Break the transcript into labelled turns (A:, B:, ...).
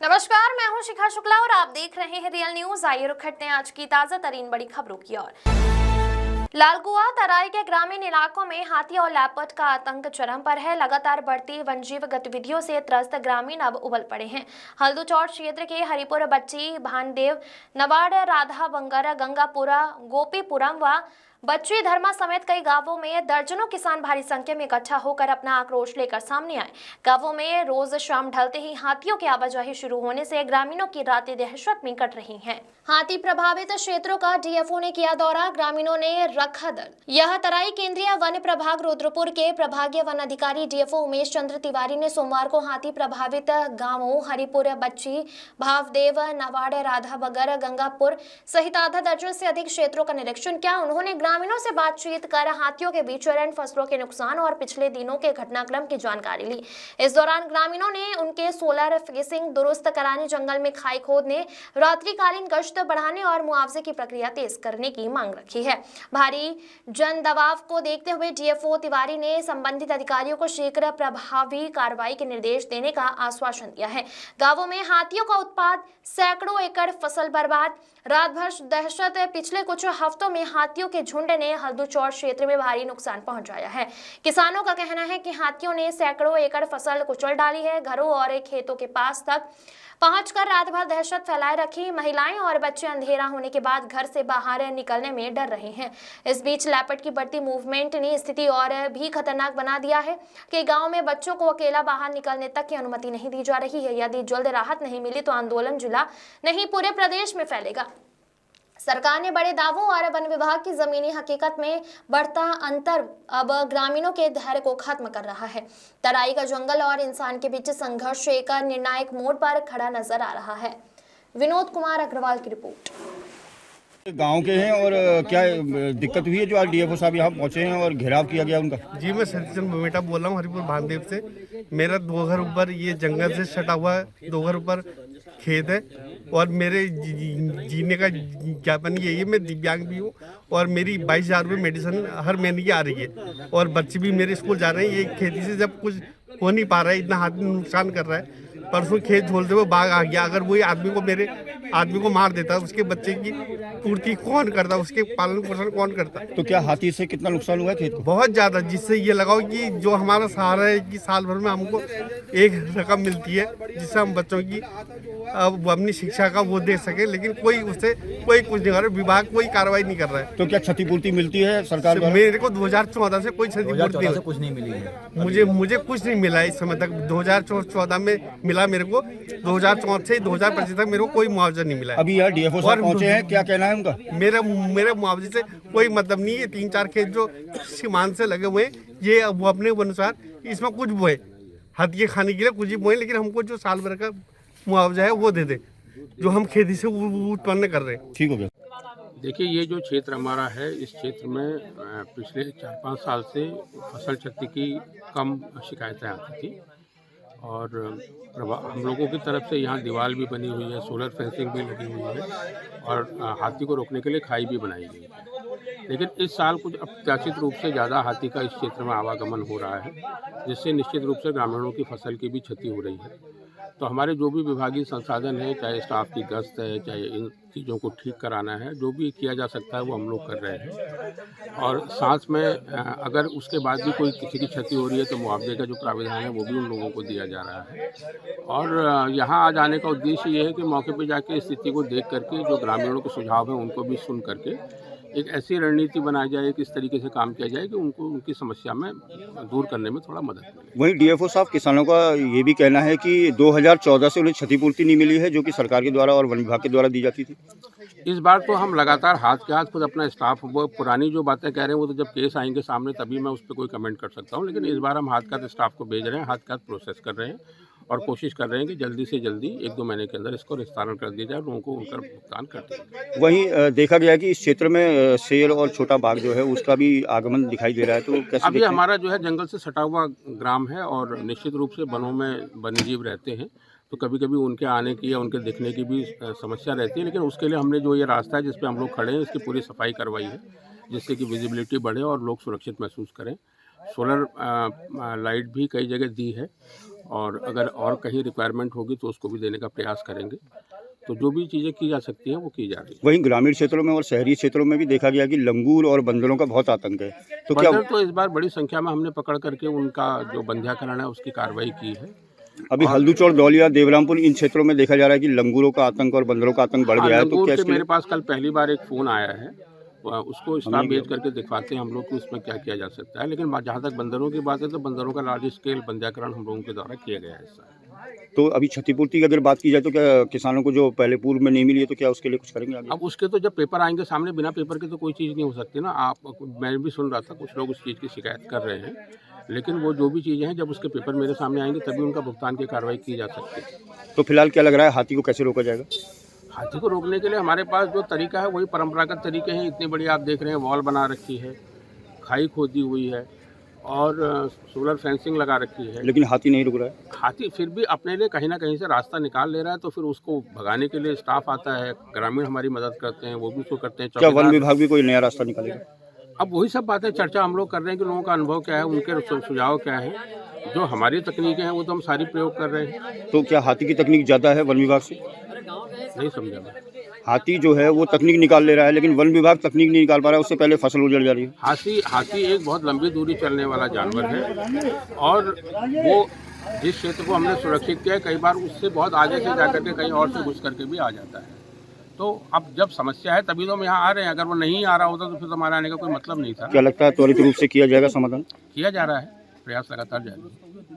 A: नमस्कार, मैं हूं शिखा शुक्ला और आप देख रहे हैं रियल न्यूज। आइए रुक करते हैं आज की ताजा तरीन बड़ी खबरों की ओर। लालकुआ तराई के ग्रामीण इलाकों में हाथी और लेपर्ड का आतंक चरम पर है। लगातार बढ़ती वन्यजीव गतिविधियों से त्रस्त ग्रामीण अब उबल पड़े हैं। हल्दूचौड़ क्षेत्र के हरिपुर, बच्ची, भानदेव, नवाड़, राधा बंगर, गंगापुरा, गोपीपुरम व बच्ची धर्मा समेत कई गांवों में दर्जनों किसान भारी संख्या में इकट्ठा होकर अपना आक्रोश लेकर सामने आए। गांवों में रोज शाम ढलते ही हाथियों की आवाजाही शुरू होने से ग्रामीणों की रातें दहशत में कट रही हैं। हाथी प्रभावित क्षेत्रों का डीएफओ ने किया दौरा, ग्रामीणों ने रखा दल। यह तराई केंद्रीय वन प्रभाग रुद्रपुर के प्रभागीय वन अधिकारी डीएफओ उमेश चंद्र तिवारी ने सोमवार को हाथी प्रभावित गांवों हरिपुर, बच्ची, भावदेव, नवाड़, राधा बगर, गंगापुर सहित आधा दर्जन से अधिक क्षेत्रों का निरीक्षण किया। उन्होंने ग्रामीणों से बातचीत कर हाथियों के विचरण, फसलों के नुकसान और पिछले दिनों के घटनाक्रम की जानकारी ली। इस दौरान ग्रामीणों ने उनके सोलर फेंसिंग दुरुस्त कराने, जंगल में खाई खोदने, रात्रिकालीन गश्त बढ़ाने और मुआवजे की प्रक्रिया तेज करने की मांग रखी है। भारी जन दबाव को देखते हुए डीएफओ तिवारी ने संबंधित अधिकारियों को शीघ्र प्रभावी कार्रवाई के निर्देश देने का आश्वासन दिया है। गांवों में हाथियों का उत्पात, सैकड़ों एकड़ फसल बर्बाद, रात भर दहशत। पिछले कुछ हफ्तों में हाथियों के झुंड ने हल्दूचौड़ क्षेत्र में भारी नुकसान पहुंचाया है। किसानों का कहना है कि हाथियों ने सैकड़ों एकड़ फसल कुचल डाली है। घरों और खेतों के पास तक पहुंचकर रात भर दहशत फैलाए रखी। महिलाएं और बच्चे अंधेरा होने के बाद घर से बाहर निकलने में डर रहे हैं। इस बीच लेपर्ड की बढ़ती मूवमेंट ने स्थिति और भी खतरनाक बना दिया है कि गांव में बच्चों को अकेला बाहर निकलने तक की अनुमति नहीं दी जा रही है। यदि जल्द राहत नहीं मिली तो आंदोलन जिला नहीं पूरे प्रदेश में फैलेगा। सरकार ने बड़े दावों और वन विभाग की जमीनी हकीकत में बढ़ता अंतर अब ग्रामीणों के धैर्य को खत्म कर रहा है। तराई का जंगल और इंसान के बीच संघर्ष एक निर्णायक मोड़ पर खड़ा नजर आ रहा है। विनोद कुमार अग्रवाल की रिपोर्ट।
B: गांव के हैं और क्या दिक्कत हुई है जो आज डीएफओ साहब यहाँ पहुंचे हैं और घेराव किया गया उनका?
C: जी, मैं सतीचंद बेटा बोल रहा हूँ हरिपुर भानदेव से। मेरा 2 घर ऊपर ये जंगल से सटा हुआ 2 घर ऊपर खेत है और मेरे जीने का ज्ञापन यही है। मैं दिव्यांग भी हूँ और मेरी 22,000 रुपये मेडिसिन हर महीने की आ रही है और बच्चे भी मेरे स्कूल जा रहे हैं। ये खेती से जब कुछ हो नहीं पा रहा है, इतना हाथी नुकसान कर रहा है। परसों खेत झोलते हुए बाघ आ गया। अगर वही मेरे आदमी को मार देता, उसके बच्चे की पूर्ति कौन करता, उसके पालन पोषण कौन करता?
B: तो क्या हाथी से कितना नुकसान हुआ है खेत को?
C: बहुत ज़्यादा, जिससे ये लगाओ कि जो हमारा सहारा है कि साल भर में हमको एक रकम मिलती है जिससे हम बच्चों की अब अपनी शिक्षा का वो दे सके, लेकिन कोई उससे कोई कुछ नहीं कर रहा। विभाग कोई कार्रवाई नहीं कर रहा है।
B: तो क्या क्षतिपूर्ति मिलती है सरकार द्वारा?
C: मेरे को 2014 से कोई क्षतिपूर्ति
D: कुछ नहीं मिली है।
C: मुझे कुछ नहीं मिला इस समय तक। 2014 में मिला मेरे को, 2014 से 2025 तक मेरे को कोई मुआवजा नहीं मिला है।
B: अभी यार डीएफओ साहब पहुंचे हैं, क्या कहना है उनका?
C: मेरे मुआवजे से कोई मतलब नहीं है। 3-4 खेत जो सीमांत से लगे हुए हैं, ये वो अपने अनुसार इसमें कुछ बोए हाथी खाने के लिए कुछ ही बोए, लेकिन हमको जो साल भर का मुआवजा है वो दे दे जो हम खेती से उत्पन्न कर रहे हैं।
B: ठीक हो गया।
E: देखिए, ये जो क्षेत्र हमारा है, इस क्षेत्र में पिछले 4-5 साल से फसल क्षति की कम शिकायतें आती थी और हम लोगों की तरफ से यहाँ दीवार भी बनी हुई है, सोलर फेंसिंग भी लगी हुई है और हाथी को रोकने के लिए खाई भी बनाई गई है। लेकिन इस साल कुछ अप्रत्याशित रूप से ज़्यादा हाथी का इस क्षेत्र में आवागमन हो रहा है, जिससे निश्चित रूप से ग्रामीणों की फसल की भी क्षति हो रही है। तो हमारे जो भी विभागीय संसाधन है, चाहे स्टाफ की गश्त है, चाहे इन चीज़ों को ठीक कराना है, जो भी किया जा सकता है वो हम लोग कर रहे हैं। और साथ में अगर उसके बाद भी कोई किसी की क्षति हो रही है तो मुआवजे का जो प्राविधान है वो भी उन लोगों को दिया जा रहा है। और यहाँ आ जाने का उद्देश्य ये है कि मौके पर जाके स्थिति को देख करके जो ग्रामीणों के सुझाव हैं उनको भी सुन करके एक ऐसी रणनीति बनाई जाए कि इस तरीके से काम किया जाए कि उनको उनकी समस्या में दूर करने में थोड़ा मदद मिले।
B: वहीं डीएफओ साहब किसानों का ये भी कहना है कि 2014 से उन्हें क्षतिपूर्ति नहीं मिली है जो कि सरकार के द्वारा और वन विभाग के द्वारा दी जाती थी।
E: इस बार तो हम लगातार हाथ के हाथ खुद अपना स्टाफ, वो पुरानी जो बातें कह रहे हैं वो तो जब केस आएंगे सामने तभी मैं उस पर कोई कमेंट कर सकता हूँ, लेकिन इस बार हम हाथ के हाथ स्टाफ को भेज रहे हैं, हाथ के हाथ प्रोसेस कर रहे हैं और कोशिश कर रहे हैं कि जल्दी से जल्दी 1-2 महीने के अंदर इसको निस्तारण कर दिया जाए, लोगों को उनका भुगतान कर दिया जाए।
B: वहीं देखा गया कि इस क्षेत्र में शेर और छोटा बाघ जो है उसका भी आगमन दिखाई दे रहा है, तो कैसे?
E: अभी हमारा जो है जंगल से सटा हुआ ग्राम है और निश्चित रूप से वनों में वन्यजीव रहते हैं, तो कभी कभी उनके आने की या उनके दिखने की भी समस्या रहती है। लेकिन उसके लिए हमने जो ये रास्ता है जिस पे हम लोग खड़े हैं, इसकी पूरी सफाई करवाई है, जिससे कि विजिबिलिटी बढ़े और लोग सुरक्षित महसूस करें। सोलर लाइट भी कई जगह दी है और अगर और कहीं रिक्वायरमेंट होगी तो उसको भी देने का प्रयास करेंगे। तो जो भी चीज़ें की जा सकती हैं वो की जा रही है।
B: वहीं ग्रामीण क्षेत्रों में और शहरी क्षेत्रों में भी देखा गया कि लंगूर और बंदरों का बहुत आतंक है, तो क्या
E: बंदर तो इस बार बड़ी संख्या में हमने पकड़ करके उनका जो बंध्याकरण है उसकी कार्रवाई की है।
B: अभी हल्दूचौड़, दौलिया, देवरामपुर इन क्षेत्रों में देखा जा रहा है कि लंगूरों का आतंक और बंदरों का आतंक बढ़ गया है, तो
E: लंगूर
B: क्या
E: से
B: इसके
E: मेरे पास कल पहली बार एक फ़ोन आया है, उसको स्टाफ भेज करके दिखवाते हैं हम लोग को उसमें क्या किया जा सकता है। लेकिन जहाँ तक बंदरों की बात है तो बंदरों का लार्ज स्केल बंध्याकरण हम लोगों के द्वारा किया गया है। ऐसा
B: तो अभी क्षतिपूर्ति की अगर बात की जाए तो क्या किसानों को जो पहले पूर्व में नहीं मिली है तो क्या उसके लिए कुछ करेंगे आगे?
E: अब उसके तो जब पेपर आएंगे सामने, बिना पेपर के तो कोई चीज़ नहीं हो सकती ना। आप, मैं भी सुन रहा था कुछ लोग उस चीज़ की शिकायत कर रहे हैं, लेकिन वो जो भी चीज़ें हैं जब उसके पेपर मेरे सामने आएंगे तभी उनका भुगतान की कार्रवाई की जा सकती है।
B: तो फिलहाल क्या लग रहा है हाथी को कैसे रोका जाएगा?
E: हाथी को रोकने के लिए हमारे पास जो तरीका है वही परंपरागत तरीके हैं। इतनी बड़ी आप देख रहे हैं वॉल बना रखी है, खाई खोदी हुई है और सोलर फेंसिंग लगा रखी है,
B: लेकिन हाथी नहीं रुक रहा है।
E: हाथी फिर भी अपने लिए कहीं ना कहीं से रास्ता निकाल ले रहा है। तो फिर उसको भगाने के लिए स्टाफ आता है, ग्रामीण हमारी मदद करते हैं, वो भी उसको करते हैं।
B: क्या वन
E: चौकीदार-
B: विभाग भी कोई नया रास्ता निकालेगा?
E: अब वही सब बातें चर्चा हम लोग कर रहे हैं कि लोगों का अनुभव क्या है, उनके सुझाव क्या है। जो हमारी तकनीकें हैं वो तो हम सारी प्रयोग कर रहे हैं।
B: तो क्या हाथी की तकनीक ज़्यादा है वन विभाग से?
E: नहीं समझा मैं।
B: हाथी जो है वो तकनीक निकाल ले रहा है लेकिन वन विभाग तकनीक नहीं निकाल पा रहा है, उससे पहले फसल उजड़ जा रही है।
E: हाथी एक बहुत लंबी दूरी चलने वाला जानवर है और वो जिस क्षेत्र को हमने सुरक्षित किया है कई बार उससे बहुत आगे से जाकर के कहीं और से घुस करके भी आ जाता है। तो अब जब समस्या है तभी तो हम यहाँ आ रहे हैं। अगर वो नहीं आ रहा होता तो फिर तो हमारे आने का कोई मतलब नहीं था।
B: क्या लगता है त्वरित रूप से किया जाएगा समाधान?
E: किया जा रहा है, प्रयास लगातार जारी है।